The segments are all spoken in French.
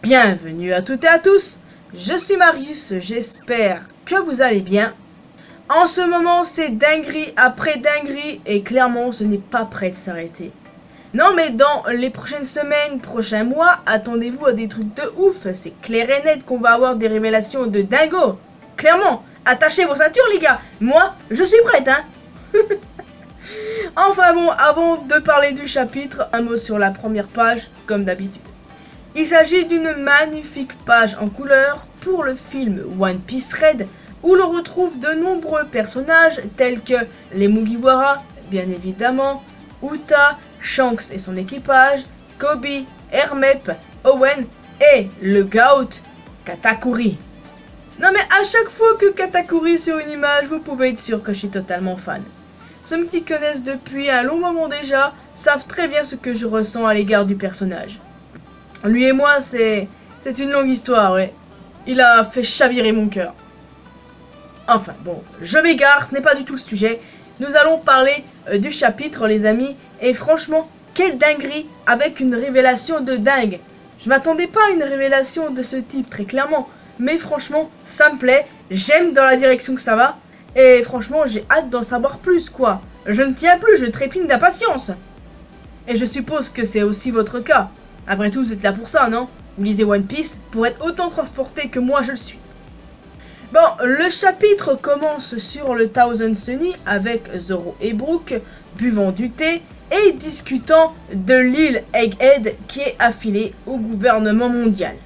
Bienvenue à toutes et à tous, je suis Marius, j'espère que vous allez bien. En ce moment c'est dinguerie après dinguerie et clairement ce n'est pas prêt de s'arrêter. Non mais dans les prochaines semaines, prochains mois, attendez-vous à des trucs de ouf, c'est clair et net qu'on va avoir des révélations de dingo. Clairement, attachez vos ceintures les gars, moi je suis prête hein. Enfin bon, avant de parler du chapitre, un mot sur la première page comme d'habitude. Il s'agit d'une magnifique page en couleur pour le film One Piece Red où l'on retrouve de nombreux personnages tels que les Mugiwara, bien évidemment, Uta, Shanks et son équipage, Kobe, Hermep, Owen et le GOAT, Katakuri. Non mais à chaque fois que Katakuri est sur une image, vous pouvez être sûr que je suis totalement fan. Ceux qui connaissent depuis un long moment déjà savent très bien ce que je ressens à l'égard du personnage. Lui et moi, c'est une longue histoire, ouais. Il a fait chavirer mon cœur. Enfin, bon, je m'égare, ce n'est pas du tout le sujet. Nous allons parler du chapitre, les amis. Et franchement, quelle dinguerie avec une révélation de dingue. Je m'attendais pas à une révélation de ce type, très clairement. Mais franchement, ça me plaît. J'aime dans la direction que ça va. Et franchement, j'ai hâte d'en savoir plus, quoi. Je ne tiens plus, je trépigne d'impatience. Et je suppose que c'est aussi votre cas. Après tout, vous êtes là pour ça, non? Vous lisez One Piece pour être autant transporté que moi je le suis. Bon, le chapitre commence sur le Thousand Sunny avec Zoro et Brook buvant du thé et discutant de l'île Egghead qui est affiliée au gouvernement mondial.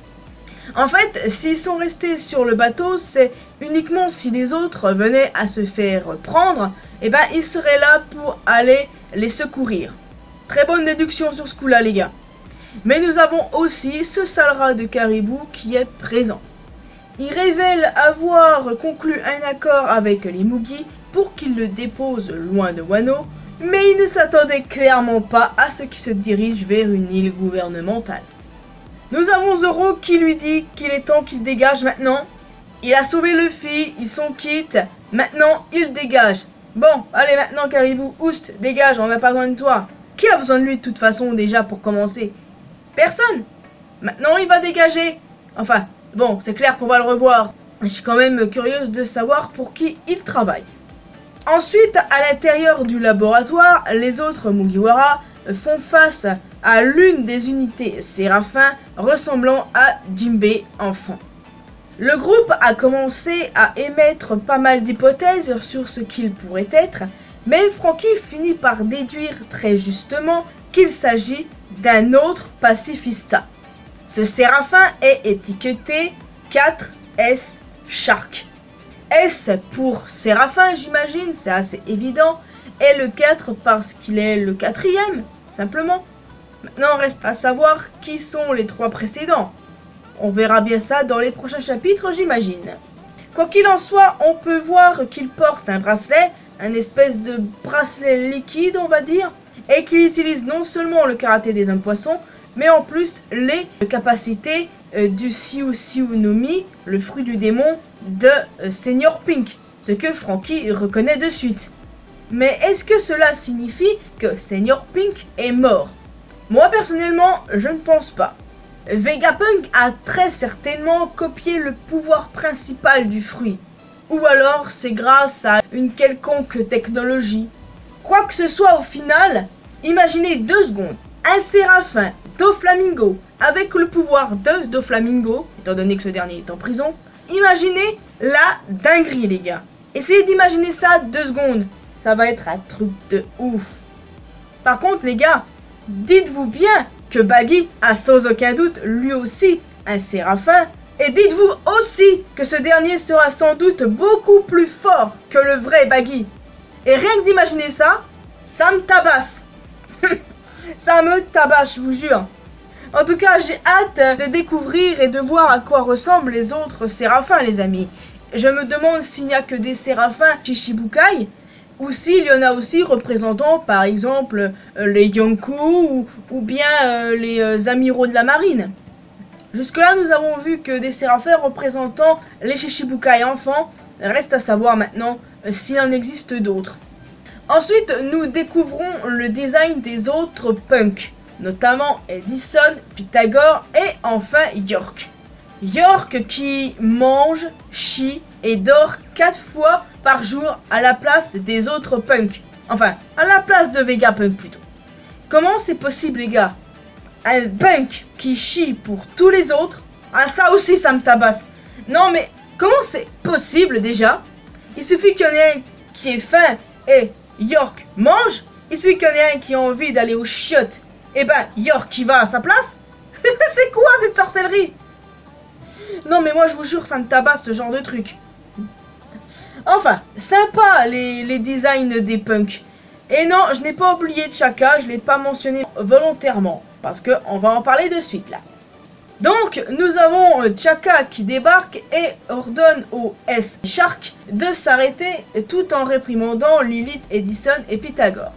En fait, s'ils sont restés sur le bateau, c'est uniquement si les autres venaient à se faire prendre, et ben ils seraient là pour aller les secourir. Très bonne déduction sur ce coup-là, les gars. Mais nous avons aussi ce sale rat de Caribou qui est présent. Il révèle avoir conclu un accord avec les Mugi pour qu'ils le déposent loin de Wano, mais il ne s'attendait clairement pas à ce qu'il se dirige vers une île gouvernementale. Nous avons Zoro qui lui dit qu'il est temps qu'il dégage maintenant. Il a sauvé Luffy, ils sont quittes, maintenant il dégage. Bon, allez maintenant Caribou, oust, dégage, on n'a pas besoin de toi. Qui a besoin de lui de toute façon déjà pour commencer? Personne. Maintenant il va dégager. Enfin, bon, c'est clair qu'on va le revoir. Je suis quand même curieuse de savoir pour qui il travaille. Ensuite, à l'intérieur du laboratoire, les autres Mugiwara font face à l'une des unités Séraphin ressemblant à Jinbei enfant. Le groupe a commencé à émettre pas mal d'hypothèses sur ce qu'il pourrait être, mais Franky finit par déduire très justement qu'il s'agit d'un autre pacifista. Ce Séraphin est étiqueté 4S Shark. S pour Séraphin, j'imagine, c'est assez évident, et le 4 parce qu'il est le quatrième, simplement. Maintenant, reste à savoir qui sont les trois précédents. On verra bien ça dans les prochains chapitres, j'imagine. Quoi qu'il en soit, on peut voir qu'il porte un bracelet, un espèce de bracelet liquide, on va dire, et qu'il utilise non seulement le karaté des hommes poissons, mais en plus les capacités du Siu Siu no Mi, le fruit du démon de Senior Pink, ce que Franky reconnaît de suite. Mais est-ce que cela signifie que Senior Pink est mort? Moi personnellement, je ne pense pas. Vegapunk a très certainement copié le pouvoir principal du fruit. Ou alors c'est grâce à une quelconque technologie. Quoi que ce soit au final, imaginez 2 secondes. Un Séraphin Doflamingo avec le pouvoir de Doflamingo, étant donné que ce dernier est en prison. Imaginez la dinguerie les gars. Essayez d'imaginer ça 2 secondes. Ça va être un truc de ouf. Par contre les gars, dites-vous bien que Baggy a sans aucun doute lui aussi un Séraphin. Et dites-vous aussi que ce dernier sera sans doute beaucoup plus fort que le vrai Baggy. Et rien que d'imaginer ça, ça me tabasse. Ça me tabasse, je vous jure. En tout cas, j'ai hâte de découvrir et de voir à quoi ressemblent les autres Séraphins, les amis. Je me demande s'il n'y a que des Séraphins Chichibukai, ou s'il y en a aussi représentant, par exemple, les Yonkou, ou bien les amiraux de la marine. Jusque-là, nous avons vu que des Séraphins représentant les Chichibukai enfants. Reste à savoir maintenant s'il en existe d'autres. Ensuite, nous découvrons le design des autres punks. notamment Edison, Pythagore et enfin York. York qui mange, chie et dort 4 fois par jour à la place des autres punks. Enfin, à la place de Vegapunk plutôt. Comment c'est possible les gars? Un punk qui chie pour tous les autres? Ah ça aussi ça me tabasse. Non mais comment c'est possible déjà? Il suffit qu'il y en ait un qui ait faim et York mange. Il suffit qu'il y en ait un qui a envie d'aller aux chiottes. Et ben York qui va à sa place. C'est quoi cette sorcellerie? Non mais moi je vous jure ça me tabasse ce genre de truc. Enfin, sympa les designs des punks. Et non, je n'ai pas oublié Chaka, je l'ai pas mentionné volontairement. Parce qu'on va en parler de suite là. Donc, nous avons Chaka qui débarque et ordonne au S-Shark de s'arrêter tout en réprimandant Lilith, Edison et Pythagore.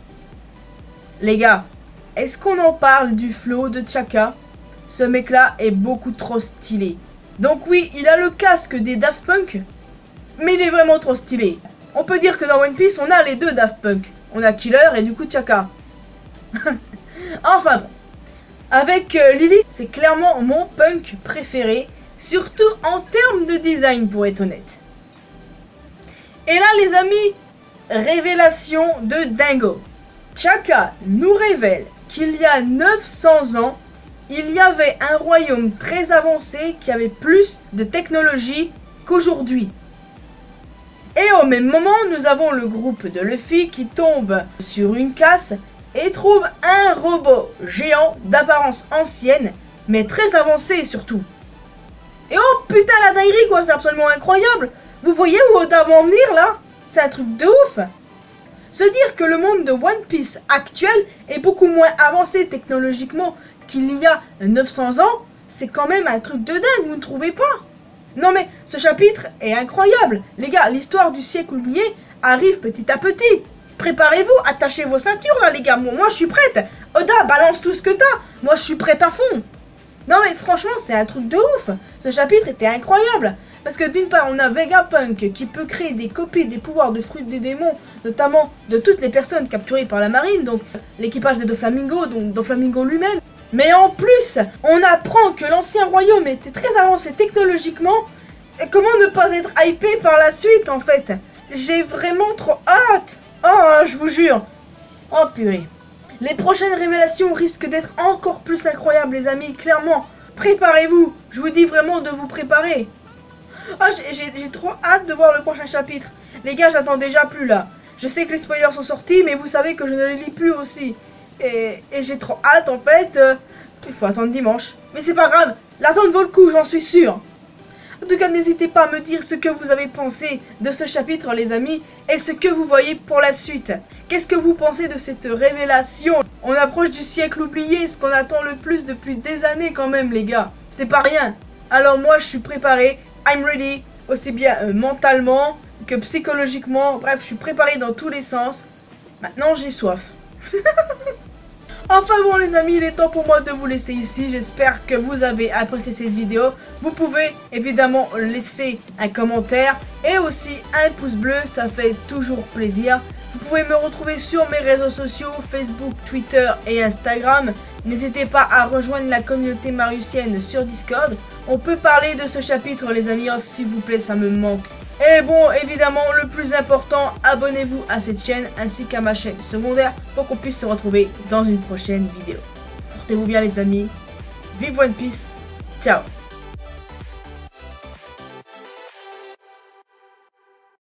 Les gars, est-ce qu'on en parle du flow de Chaka? Ce mec là est beaucoup trop stylé. Donc oui, il a le casque des Daft Punk, mais il est vraiment trop stylé. On peut dire que dans One Piece, on a les deux Daft Punk. On a Killer et du coup Chaka. Enfin bon. Avec Lilith, c'est clairement mon punk préféré, surtout en termes de design pour être honnête. Et là les amis, révélation de dingo. Chaka nous révèle qu'il y a 900 ans, il y avait un royaume très avancé qui avait plus de technologie qu'aujourd'hui. Et au même moment, nous avons le groupe de Luffy qui tombe sur une casse et trouve un robot géant d'apparence ancienne, mais très avancé surtout. Et oh putain la dinguerie quoi, c'est absolument incroyable. Vous voyez où Oda va en venir là? C'est un truc de ouf. Se dire que le monde de One Piece actuel est beaucoup moins avancé technologiquement qu'il y a 900 ans, c'est quand même un truc de dingue, vous ne trouvez pas? Non mais ce chapitre est incroyable. Les gars, l'histoire du siècle oublié arrive petit à petit. Préparez-vous, attachez vos ceintures là les gars. Moi je suis prête. Oda, balance tout ce que t'as. Moi je suis prête à fond. Non mais franchement c'est un truc de ouf. Ce chapitre était incroyable. Parce que d'une part on a Vegapunk qui peut créer des copies des pouvoirs de fruits des démons, notamment de toutes les personnes capturées par la marine, donc l'équipage de Doflamingo, donc Doflamingo lui-même. Mais en plus, on apprend que l'ancien royaume était très avancé technologiquement. Et comment ne pas être hypé par la suite en fait? J'ai vraiment trop hâte. Oh, je vous jure. Oh purée. Les prochaines révélations risquent d'être encore plus incroyables les amis, clairement. Préparez-vous. Je vous dis vraiment de vous préparer. Oh, j'ai trop hâte de voir le prochain chapitre. Les gars, j'attends déjà plus là. Je sais que les spoilers sont sortis, mais vous savez que je ne les lis plus aussi. Et j'ai trop hâte en fait. Il faut attendre dimanche. Mais c'est pas grave. L'attente vaut le coup, j'en suis sûr. En tout cas, n'hésitez pas à me dire ce que vous avez pensé de ce chapitre, les amis, et ce que vous voyez pour la suite. Qu'est-ce que vous pensez de cette révélation? On approche du siècle oublié, ce qu'on attend le plus depuis des années quand même, les gars. C'est pas rien. Alors moi, je suis préparé. I'm ready. Aussi bien mentalement que psychologiquement. Bref, je suis préparé dans tous les sens. Maintenant, j'ai soif. Enfin bon les amis, il est temps pour moi de vous laisser ici. J'espère que vous avez apprécié cette vidéo. Vous pouvez évidemment laisser un commentaire et aussi un pouce bleu, ça fait toujours plaisir. Vous pouvez me retrouver sur mes réseaux sociaux, Facebook, Twitter et Instagram. N'hésitez pas à rejoindre la communauté mariusienne sur Discord. On peut parler de ce chapitre les amis, s'il vous plaît, ça me manque. Et bon, évidemment, le plus important, abonnez-vous à cette chaîne ainsi qu'à ma chaîne secondaire pour qu'on puisse se retrouver dans une prochaine vidéo. Portez-vous bien les amis, vive One Piece, ciao.